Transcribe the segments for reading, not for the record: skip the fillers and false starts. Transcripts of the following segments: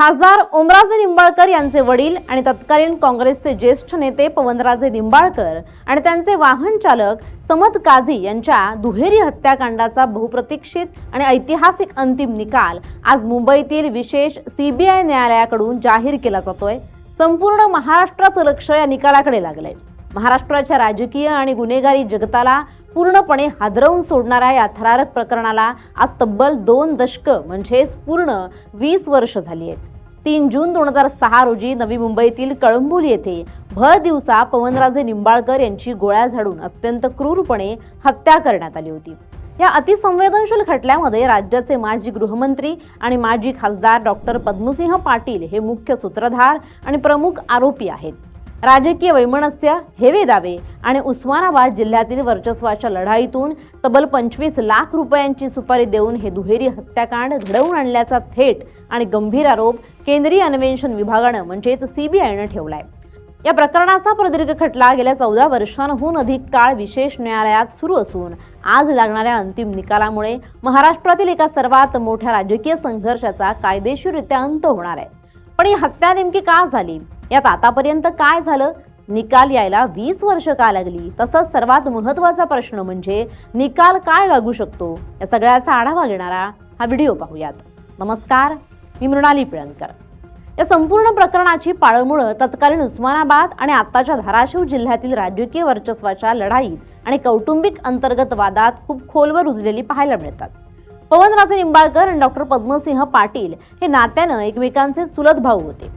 खासदार ओमराजे निंबाळकर यांचे वडील आणि तत्कालीन काँग्रेसचे ज्येष्ठ नेते पवनराजे निंबाळकर आणि त्यांचे वाहन चालक समद काझी यांच्या दुहेरी हत्याकांडाचा बहुप्रतीक्षित आणि ऐतिहासिक अंतिम निकाल आज मुंबईतील विशेष सीबीआय न्यायालयाकडून जाहीर केला जातोय। संपूर्ण महाराष्ट्राचं लक्ष या निकालाकडे लागलंय। महाराष्ट्राच्या राजकीय आणि गुन्हेगारी जगताला पूर्णपणे हादरवून सोडणाऱ्या या थरारक प्रकरणाला आज तब्बल 2 दशकं म्हणजेच पूर्ण 20 वर्ष झाली आहेत। 3 जून 2006 रोजी नवी मुंबईतील कळंबोली येथे भर दिवसा पवनराजे निंबाळकर यांची गोळ्या झाडून अत्यंत क्रूरपणे हत्या करण्यात आली होती। या अतिसंवेदनशील खटल्यामध्ये राज्याचे माजी गृहमंत्री आणि माजी खासदार डॉक्टर पद्मसिंह पाटील हे मुख्य सूत्रधार आणि प्रमुख आरोपी आहेत। राजकीय वैमनस्य, हेवे दावे आणि उस्मानाबाद जिल्ह्यातील वर्चस्वाच्या लढाईतून तब्बल 25 लाख रुपयांची सुपारी देऊन हे दुहेरी हत्याकांड घडवून आणल्याचा थेट आणि गंभीर आरोप केंद्रीय अन्वेषण विभागानं म्हणजेच सीबीआयनं ठेवलाय। या प्रकरणाचा प्रदीर्घ खटला गेल्या 14 वर्षांहून अधिक काळ विशेष न्यायालयात सुरू असून आज लागणाऱ्या अंतिम निकालामुळे महाराष्ट्रातील एका सर्वात मोठ्या राजकीय संघर्षाचा कायदेशीररित्या अंत होणार आहे। पण ही हत्या नेमकी का झाली, यात आतापर्यंत काय झालं, निकाल यायला 20 वर्ष का लागली, तसंच सर्वात महत्त्वाचा प्रश्न म्हणजे निकाल काय लागू शकतो, या सगळ्याचा आढावा घेणारा हा व्हिडिओ पाहूयात। नमस्कार, मी मृणाली पिळणकर। या संपूर्ण प्रकरणाची पाळंमुळं तत्कालीन उस्मानाबाद आणि आताच्या धाराशिव जिल्ह्यातील राजकीय वर्चस्वाच्या लढाईत आणि कौटुंबिक अंतर्गत वादात खूप खोलवर रुजलेली पाहायला मिळतात। पवनराजे निंबाळकर आणि डॉक्टर पद्मसिंह पाटील हे नात्यानं एकमेकांचे चुलत भाऊ होते।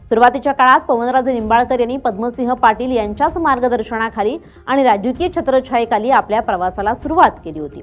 सुरुवातीच्या काळात पवनराजे निंबाळकर यांनी पद्मसिंह पाटील यांच्याच मार्गदर्शनाखाली आणि राजकीय छत्रछायेखाली आपल्या प्रवासाला सुरुवात केली होती।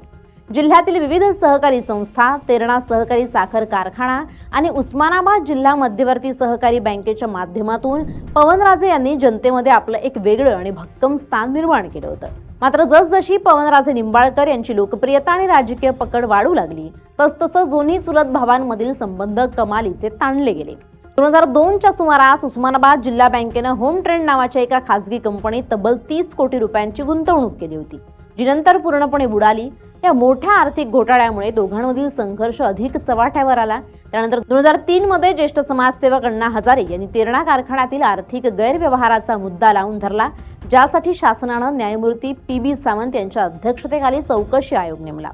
जिल्ह्यातील विविध सहकारी संस्था, तेरणा सहकारी साखर कारखाना आणि उस्मानाबाद जिल्हा मध्यवर्ती सहकारी बँकेच्या माध्यमातून पवनराजे यांनी जनतेमध्ये आपलं एक वेगळं आणि भक्कम स्थान निर्माण केलं होतं। मात्र जसजशी पवनराजे निंबाळकर यांची लोकप्रियता आणि राजकीय पकड वाढू लागली तसतसं दोन्ही चुलत भावांमधील संबंध कमालीचे ताणले गेले। 2002च्या सुमारास उस्मानाबाद जिल्हा बँकेनं होम ट्रेंड नावाच्या एका खासगी कंपनीत तब्बल 30 कोटी रुपयांची गुंतवणूक केली होती, जी नंतर पूर्णपणे बुडाली। या मोठ्या आर्थिक घोटाळ्यामुळे दोघांमधील संघर्ष अधिक चव्हाट्यावर आला। त्यानंतर 2003 मध्ये ज्येष्ठ समाजसेवक अण्णा हजारे यांनी तेरणा कारखान्यातील आर्थिक गैरव्यवहाराचा मुद्दा लावून धरला, ज्यासाठी शासनानं न्यायमूर्ती PB सावंत यांच्या अध्यक्षतेखाली चौकशी आयोग नेमला।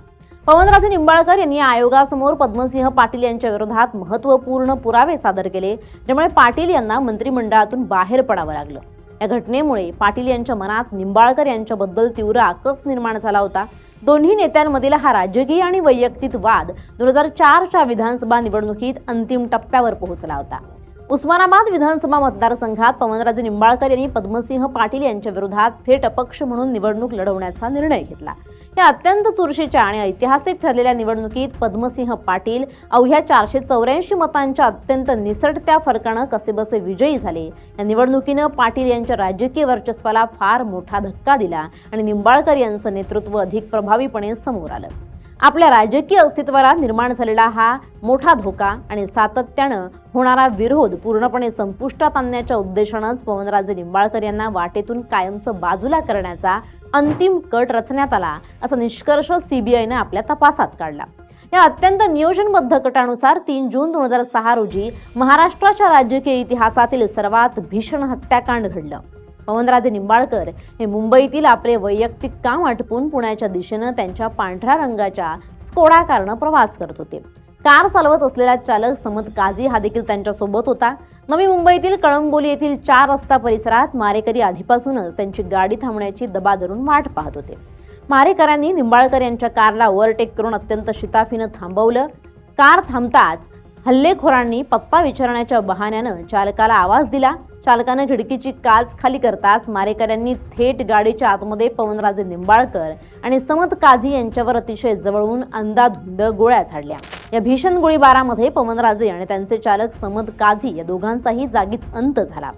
पवनराजे निंबाळकर यांनी आयोगासमोर पद्मसिंह पाटील यांच्या विरोधात महत्त्वपूर्ण पुरावे सादर केले, ज्यामुळे पाटील यांना मंत्रिमंडळातून बाहेर पडावं लागलं। या घटनेमुळे पाटील यांच्या मनात निंबाळकर यांच्याबद्दल तीव्र आक्रोश निर्माण झाला होता। दोन्ही नेत्यांमधील हा राजकीय आणि वैयक्तिक वाद 2004च्या विधानसभा निवडणुकीत अंतिम टप्प्यावर पोहोचला होता। उस्मानाबाद विधानसभा मतदारसंघात पवनराजे निंबाळकर यांनी पद्मसिंह पाटील यांच्या विरोधात थेट अपक्ष म्हणून निवडणूक लढवण्याचा निर्णय घेतला। या अत्यंत चुरशीच्या आणि ऐतिहासिक ठरलेल्या निवडणुकीत पद्मसिंह पाटील अवघ्या 484 मतांच्या अत्यंत निसटत्या फरकानं कसेबसे विजयी झाले। या निवडणुकीनं पाटील यांच्या राजकीय वर्चस्वाला फार मोठा धक्का दिला आणि निंबाळकर यांचं नेतृत्व अधिक प्रभावीपणे समोर आलं। आपल्या राजकीय अस्तित्वाला निर्माण झालेला हा मोठा धोका आणि सातत्यानं होणारा विरोध पूर्णपणे संपुष्टात आणण्याच्या उद्देशानंच पवनराजे निंबाळकर यांना वाटेतून कायमचं बाजूला करण्याचा अंतिम कट रचण्यात आला, असा निष्कर्ष सीबीआयनं आपल्या तपासात काढला। या अत्यंत नियोजनबद्ध कटानुसार 3 जून 2006 रोजी महाराष्ट्राच्या राजकीय इतिहासातील सर्वात भीषण हत्याकांड घडलं। पवनराजे निंबाळकर हे मुंबईतील आपले वैयक्तिक काम आटपून पुण्याच्या दिशेनं त्यांच्या पांढऱ्या रंगाच्या स्कोडा कारनं प्रवास करत होते। कार चालवत असलेला चालक समद काझी हा देखील त्यांच्या सोबत होता। नवी मुंबईतील कळंबोली येथील 4 रस्ता परिसरात मारेकरी आधीपासूनच त्यांची गाडी थांबण्याची दबा धरून वाट पाहत होते। मारेकऱ्यांनी निंबाळकर यांच्या कारला ओव्हरटेक करून अत्यंत शिताफीनं थांबवलं। कार थांबताच हल्लेखोरांनी पत्ता विचारण्याच्या बहाण्यानं चालकाला आवाज दिला। चालकानं खिडकीची काच खाली करताच मारेकऱ्यांनी थेट गाडीच्या आतमध्ये पवनराजे निंबाळकर आणि समद काझी यांच्यावर अतिशय जवळून अंधाधुंद गोळ्या झाडल्या। या भीषण गोळीबारामध्ये पवनराजे आणि त्यांचे चालक समद काझी या दोघांचाही जागीच अंत झाला।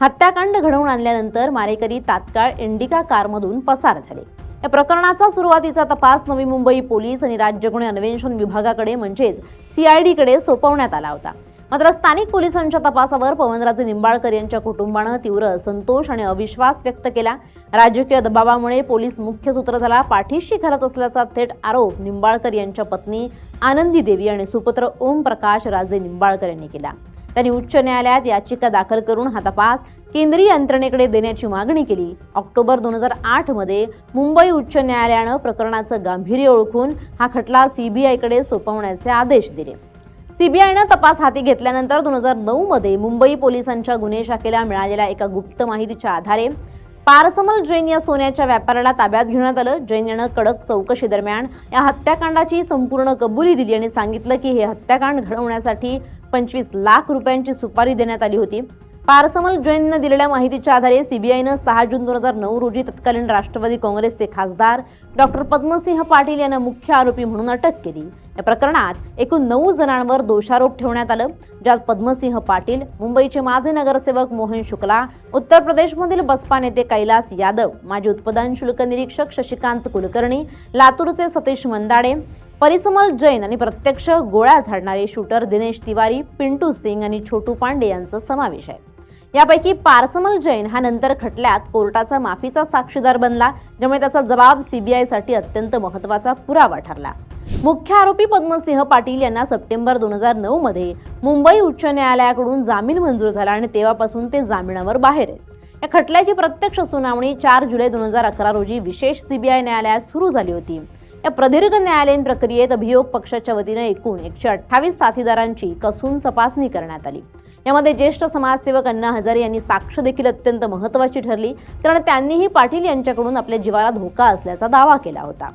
हत्याकांड घडवून आणल्यानंतर मारेकरी तात्काळ इंडिका कारमधून पसार झाले। या प्रकरणाचा सुरुवातीचा तपास नवी मुंबई पोलीस आणि राज्य गुन्हे अन्वेषण विभागाकडे म्हणजेच CID कडे सोपवण्यात आला होता। मात्र स्थानिक पोलिसांच्या तपासावर पवनराजे निंबाळकर यांच्या कुटुंबानं तीव्र असंतोष आणि अविश्वास व्यक्त केला। राजकीय दबावामुळे पोलीस मुख्य सूत्रधाराला पाठीशी घालत असल्याचा थेट आरोप निंबाळकर यांच्या पत्नी आनंदी देवी आणि सुपुत्र ओम प्रकाश राजे निंबाळकर यांनी केला। त्यांनी उच्च न्यायालयात याचिका दाखल करून हा तपास केंद्रीय यंत्रणेकडे देण्याची मागणी केली। ऑक्टोबर 2008 मध्ये मुंबई उच्च न्यायालयानं प्रकरणाचं गांभीर्य ओळखून हा खटला सीबीआयकडे सोपवण्याचे आदेश दिले। सीबीआयनं तपास हाती घेतल्यानंतर 2009 मध्ये मुंबई पोलिसांच्या गुन्हे शाखेला मिळालेल्या एका गुप्त माहितीच्या आधारे पारसमल जैन या सोन्याच्या व्यापाऱ्याला ताब्यात घेण्यात आलं। जैन यानं कडक चौकशी दरम्यान या हत्याकांडाची संपूर्ण कबुली दिली आणि सांगितलं की हे हत्याकांड घडवण्यासाठी 25 लाख रुपयांची सुपारी देण्यात आली होती। पारसमल जैननं दिलेल्या माहितीच्या आधारे सीबीआयनं 6 जून 2009 रोजी तत्कालीन राष्ट्रवादी काँग्रेसचे खासदार डॉक्टर पद्मसिंह पाटील यांना मुख्य आरोपी म्हणून अटक केली। या प्रकरणात एकूण 9 जणांवर दोषारोप ठेवण्यात आलं, ज्यात पद्मसिंह पाटील, मुंबईचे माजी नगरसेवक मोहन शुक्ला, उत्तर प्रदेशमधील बसपा नेते कैलास यादव, माजी उत्पादन शुल्क निरीक्षक शशिकांत कुलकर्णी, लातूरचे सतीश मंदाडे, परिसमल जैन आणि प्रत्यक्ष गोळ्या झाडणारे शूटर दिनेश तिवारी, पिंटू सिंग आणि छोटू पांडे यांचा समावेश आहे। यापैकी पारसमल जैन हा नंतर खटल्यात कोर्टाचा माफीचा साक्षीदार बनला, ज्यामुळे त्याचा जबाब सीबीआयसाठी अत्यंत महत्त्वाचा पुरावा ठरला। मुख्य आरोपी पद्मसिंह पाटील यांना सप्टेंबर 2009 मध्ये मुंबई उच्च न्यायालयाकडून जामीन मंजूर झाला आणि तेव्हापासून ते जामिनावर बाहेर आहेत। या खटल्याची प्रत्यक्ष सुनावणी 4 जुलै 2011 रोजी विशेष सीबीआय न्यायालयात सुरू झाली होती। या प्रदीर्घ न्यायालयीन प्रक्रियेत अभियोग पक्षाच्या वतीने एकूण 128 साथीदारांची कसून तपासणी करण्यात आली। यामध्ये ज्येष्ठ समाजसेवक अण्णा हजारे यांनी साक्ष देखील अत्यंत महत्त्वाची ठरली, कारण त्यांनीही पाटील यांच्याकडून आपल्या जीवाला धोका असल्याचा दावा केला होता।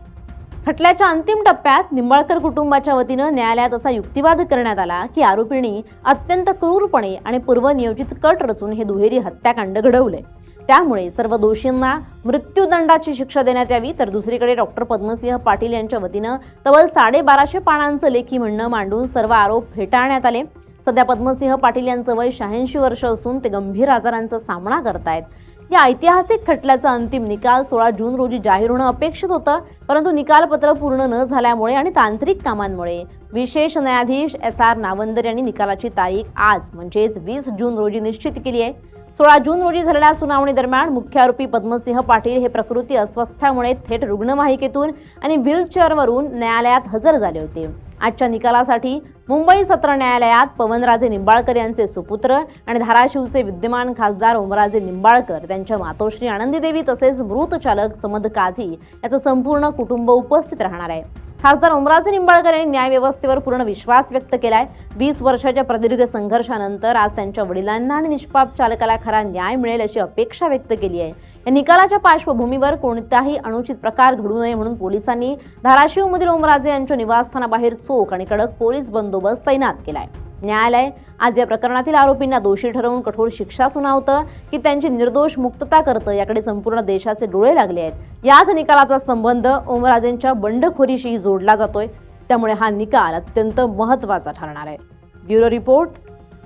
खटल्याच्या अंतिम टप्प्यात निंबाळकर कुटुंबाच्या वतीनं न्यायालयात असा युक्तिवाद करण्यात आला की आरोपींनी अत्यंत क्रूरपणे आणि पूर्वनियोजित कट रचून हे दुहेरी हत्याकांड घडवले, त्यामुळे सर्व दोषींना मृत्यूदंडाची शिक्षा देण्यात यावी। तर दुसरीकडे डॉक्टर पद्मसिंह पाटील यांच्या वतीनं तब्बल 1250 पानांचं लेखी म्हणणं मांडून सर्व आरोप फेटाळण्यात आले। सध्या पद्मसिंह पाटील यांचं वय 86 वर्ष असून ते गंभीर आजारांचा सामना करतायत। या ऐतिहासिक खटल्याचा अंतिम निकाल 16 जून रोजी जाहीर होणं अपेक्षित होतं, परंतु निकालपत्र पूर्ण न झाल्यामुळे आणि तांत्रिक कामांमुळे विशेष न्यायाधीश SR नावंदर यांनी निकालाची तारीख आज म्हणजेच 20 जून रोजी निश्चित केली आहे। 16 जून रोजी झालेल्या सुनावणी दरम्यान मुख्य आरोपी पद्मसिंह पाटील हे प्रकृती अस्वस्थामुळे थेट रुग्णवाहिकेतून आणि व्हीलचेअरवरून न्यायालयात हजर झाले होते। आजच्या निकालासाठी मुंबई सत्र न्यायालयात पवनराजे निंबाळकर यांचे सुपुत्र आणि धाराशिवचे विद्यमान खासदार ओमराजे निंबाळकर, त्यांच्या मातोश्री आनंदीदेवी तसेच मृत चालक समद काझी याचं संपूर्ण कुटुंब उपस्थित राहणार आहे। खासदार ओमराजे निंबाळकर यांनी न्याय व्यवस्थेवर पूर्ण विश्वास व्यक्त केलाय। 20 वर्षाच्या प्रदीर्घ संघर्षानंतर आज त्यांच्या वडिलांना आणि निष्पाप चालकाला खरा न्याय मिळेल अशी अपेक्षा व्यक्त केली आहे। या निकालाच्या पार्श्वभूमीवर कोणताही अनुचित प्रकार घडू नये म्हणून पोलिसांनी धाराशिवमधील ओमराजे यांच्या निवासस्थानाबाहेर चोख आणि कडक पोलीस बंदोबस्त तैनात केलाय। न्यायालय आज या प्रकरणातील आरोपींना दोषी ठरवून कठोर शिक्षा सुनावतं की त्यांची निर्दोष मुक्तता करतं, याकडे संपूर्ण देशाचे डोळे लागले आहेत। याच निकालाचा संबंध ओमराजेंच्या बंडखोरीशी जोडला जातोय, त्यामुळे हा निकाल अत्यंत महत्त्वाचा ठरणार आहे। Bureau report,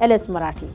LS Marathi.